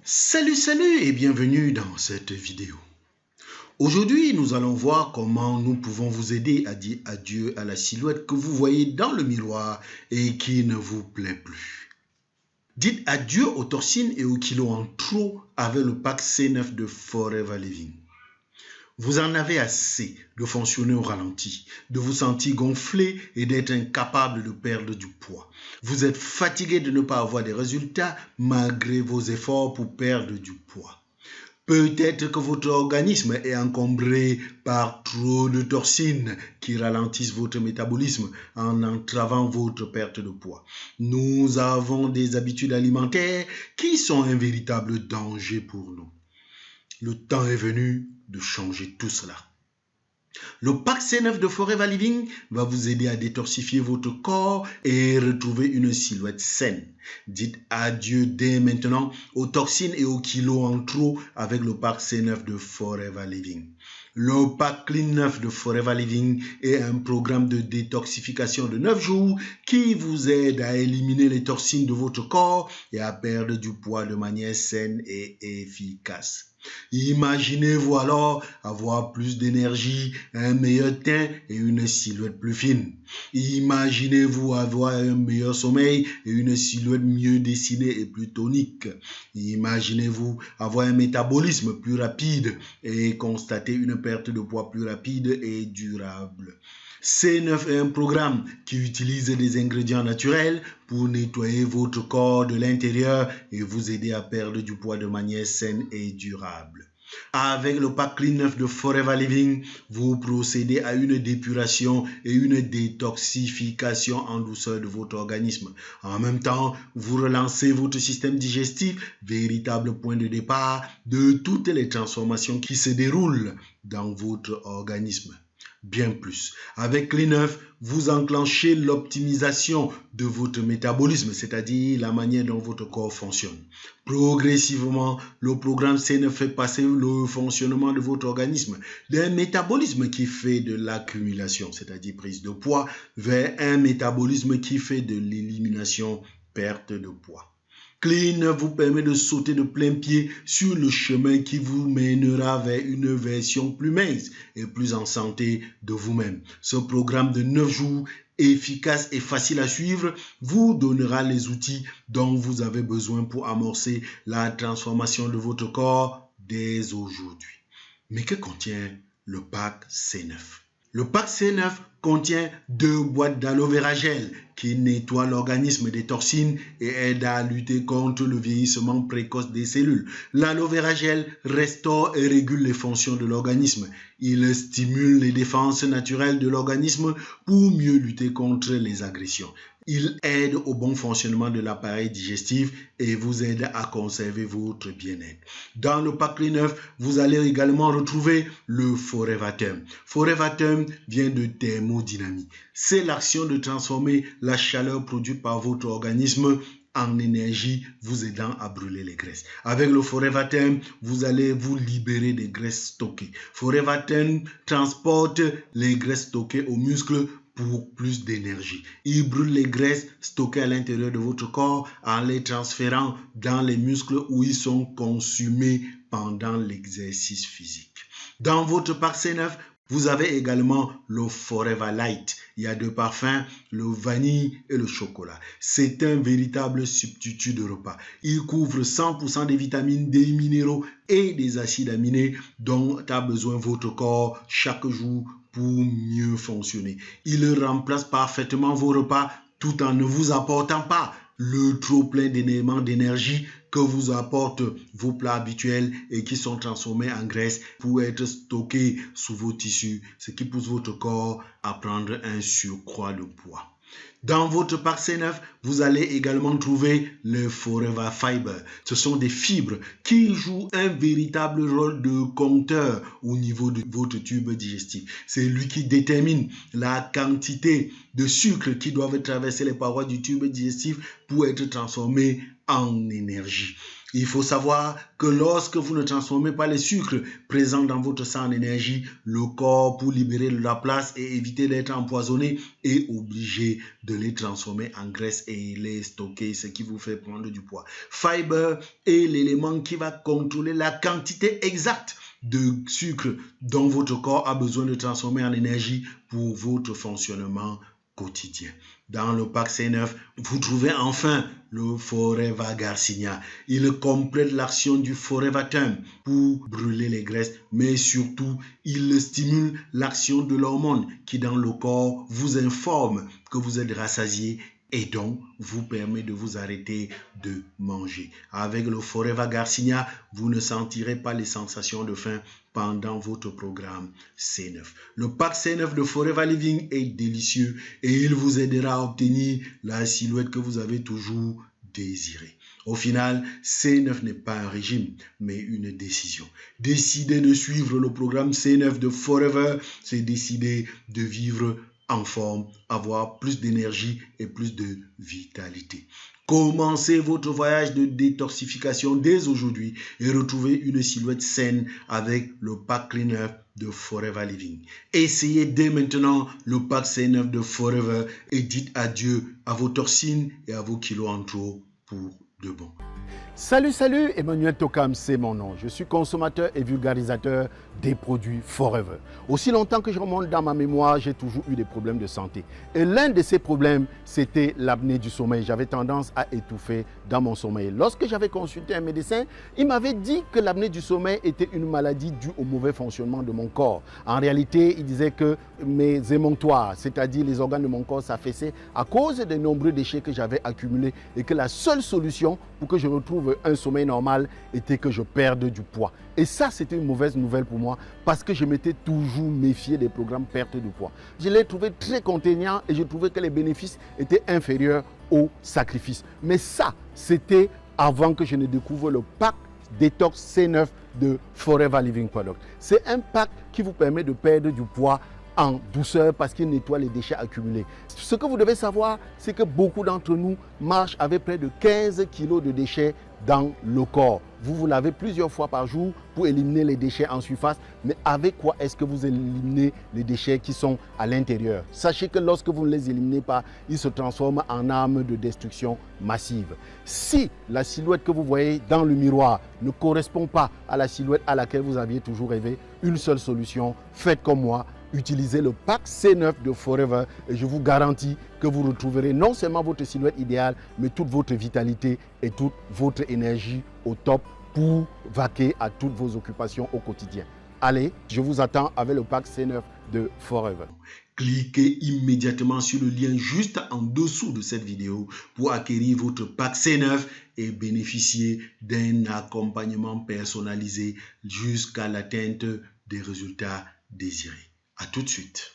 Salut et bienvenue dans cette vidéo. Aujourd'hui, nous allons voir comment nous pouvons vous aider à dire adieu à la silhouette que vous voyez dans le miroir et qui ne vous plaît plus. Dites adieu aux toxines et aux kilos en trop avec le pack C9 de Forever Living. Vous en avez assez de fonctionner au ralenti, de vous sentir gonflé et d'être incapable de perdre du poids. Vous êtes fatigué de ne pas avoir des résultats malgré vos efforts pour perdre du poids. Peut-être que votre organisme est encombré par trop de toxines qui ralentissent votre métabolisme en entravant votre perte de poids. Nous avons des habitudes alimentaires qui sont un véritable danger pour nous. Le temps est venu de changer tout cela. Le pack C9 de Forever Living va vous aider à détoxifier votre corps et retrouver une silhouette saine. Dites adieu dès maintenant aux toxines et aux kilos en trop avec le pack C9 de Forever Living. Le pack Clean 9 de Forever Living est un programme de détoxification de 9 jours qui vous aide à éliminer les toxines de votre corps et à perdre du poids de manière saine et efficace. Imaginez-vous alors avoir plus d'énergie, un meilleur teint et une silhouette plus fine. Imaginez-vous avoir un meilleur sommeil et une silhouette mieux dessinée et plus tonique. Imaginez-vous avoir un métabolisme plus rapide et constater une perte de poids plus rapide et durable. C9 est un programme qui utilise des ingrédients naturels pour nettoyer votre corps de l'intérieur et vous aider à perdre du poids de manière saine et durable. Avec le pack Clean 9 de Forever Living, vous procédez à une dépuration et une détoxification en douceur de votre organisme. En même temps, vous relancez votre système digestif, véritable point de départ de toutes les transformations qui se déroulent dans votre organisme. Bien plus. Avec Clean 9, vous enclenchez l'optimisation de votre métabolisme, c'est-à-dire la manière dont votre corps fonctionne. Progressivement, le programme C9 fait passer le fonctionnement de votre organisme d'un métabolisme qui fait de l'accumulation, c'est-à-dire prise de poids, vers un métabolisme qui fait de l'élimination, perte de poids. Clean vous permet de sauter de plein pied sur le chemin qui vous mènera vers une version plus mince et plus en santé de vous-même. Ce programme de 9 jours, efficace et facile à suivre, vous donnera les outils dont vous avez besoin pour amorcer la transformation de votre corps dès aujourd'hui. Mais que contient le pack C9? Le pack C9 contient 2 boîtes d'aloe vera gel qui nettoient l'organisme des toxines et aident à lutter contre le vieillissement précoce des cellules. L'aloe vera gel restaure et régule les fonctions de l'organisme. Il stimule les défenses naturelles de l'organisme pour mieux lutter contre les agressions. Il aide au bon fonctionnement de l'appareil digestif et vous aide à conserver votre bien-être. Dans le pack Clean 9, vous allez également retrouver le Forever Therm. Forever Therm vient de thermodynamie. C'est l'action de transformer la chaleur produite par votre organisme en énergie, vous aidant à brûler les graisses. Avec le Forever Therm, vous allez vous libérer des graisses stockées. Forever Therm transporte les graisses stockées aux muscles pour plus d'énergie. Il brûle les graisses stockées à l'intérieur de votre corps en les transférant dans les muscles où ils sont consumés pendant l'exercice physique. Dans votre pack C9, vous avez également le Forever Light. Il y a 2 parfums, le vanille et le chocolat. C'est un véritable substitut de repas. Il couvre 100% des vitamines, des minéraux et des acides aminés dont a besoin votre corps chaque jour pour mieux fonctionner. Il remplace parfaitement vos repas tout en ne vous apportant pas le trop plein d'éléments d'énergie que vous apportent vos plats habituels et qui sont transformés en graisse pour être stockés sous vos tissus, ce qui pousse votre corps à prendre un surcroît de poids. Dans votre pack C9, vous allez également trouver le Forever Fiber. Ce sont des fibres qui jouent un véritable rôle de compteur au niveau de votre tube digestif. C'est lui qui détermine la quantité de sucre qui doivent traverser les parois du tube digestif pour être transformé en énergie. Il faut savoir que lorsque vous ne transformez pas les sucres présents dans votre sang en énergie, le corps, pour libérer de la place et éviter d'être empoisonné, est obligé de de les transformer en graisse et les stocker, ce qui vous fait prendre du poids. Fiber est l'élément qui va contrôler la quantité exacte de sucre dont votre corps a besoin de transformer en énergie pour votre fonctionnement quotidien. Dans le pack C9, vous trouvez enfin le Forever Garcinia. Il complète l'action du Forever Term pour brûler les graisses, mais surtout, il stimule l'action de l'hormone qui dans le corps vous informe que vous êtes rassasié et donc vous permet de vous arrêter de manger. Avec le Forever Garcinia, vous ne sentirez pas les sensations de faim pendant votre programme C9. Le pack C9 de Forever Living est délicieux et il vous aidera à obtenir la silhouette que vous avez toujours désirée. Au final, C9 n'est pas un régime, mais une décision. Décider de suivre le programme C9 de Forever, c'est décider de vivre en forme, avoir plus d'énergie et plus de vitalité. Commencez votre voyage de détoxification dès aujourd'hui et retrouvez une silhouette saine avec le pack Cleaner de Forever Living. Essayez dès maintenant le pack C9 de Forever et dites adieu à vos toxines et à vos kilos en trop pour de bon. Salut, Emmanuel Tokam, c'est mon nom. Je suis consommateur et vulgarisateur des produits Forever. Aussi longtemps que je remonte dans ma mémoire, j'ai toujours eu des problèmes de santé. Et l'un de ces problèmes, c'était l'apnée du sommeil. J'avais tendance à étouffer dans mon sommeil. Lorsque j'avais consulté un médecin, il m'avait dit que l'apnée du sommeil était une maladie due au mauvais fonctionnement de mon corps. En réalité, il disait que mes émonctoires, c'est-à-dire les organes de mon corps, s'affaissaient à cause des nombreux déchets que j'avais accumulés et que la seule solution pour que je retrouve un sommeil normal était que je perde du poids. Et ça, c'était une mauvaise nouvelle pour moi parce que je m'étais toujours méfié des programmes perte de poids. Je l'ai trouvé très contraignant et je trouvais que les bénéfices étaient inférieurs aux sacrifices. Mais ça, c'était avant que je ne découvre le pack Detox C9 de Forever Living Product. C'est un pack qui vous permet de perdre du poids en douceur parce qu'il nettoie les déchets accumulés. Ce que vous devez savoir, c'est que beaucoup d'entre nous marchent avec près de 15 kg de déchets dans le corps. Vous lavez plusieurs fois par jour pour éliminer les déchets en surface, mais avec quoi est-ce que vous éliminez les déchets qui sont à l'intérieur? Sachez que lorsque vous ne les éliminez pas, ils se transforment en armes de destruction massive. Si la silhouette que vous voyez dans le miroir ne correspond pas à la silhouette à laquelle vous aviez toujours rêvé, une seule solution, faites comme moi. Utilisez le pack C9 de Forever et je vous garantis que vous retrouverez non seulement votre silhouette idéale, mais toute votre vitalité et toute votre énergie au top pour vaquer à toutes vos occupations au quotidien. Allez, je vous attends avec le pack C9 de Forever. Cliquez immédiatement sur le lien juste en dessous de cette vidéo pour acquérir votre pack C9 et bénéficier d'un accompagnement personnalisé jusqu'à l'atteinte des résultats désirés. À tout de suite.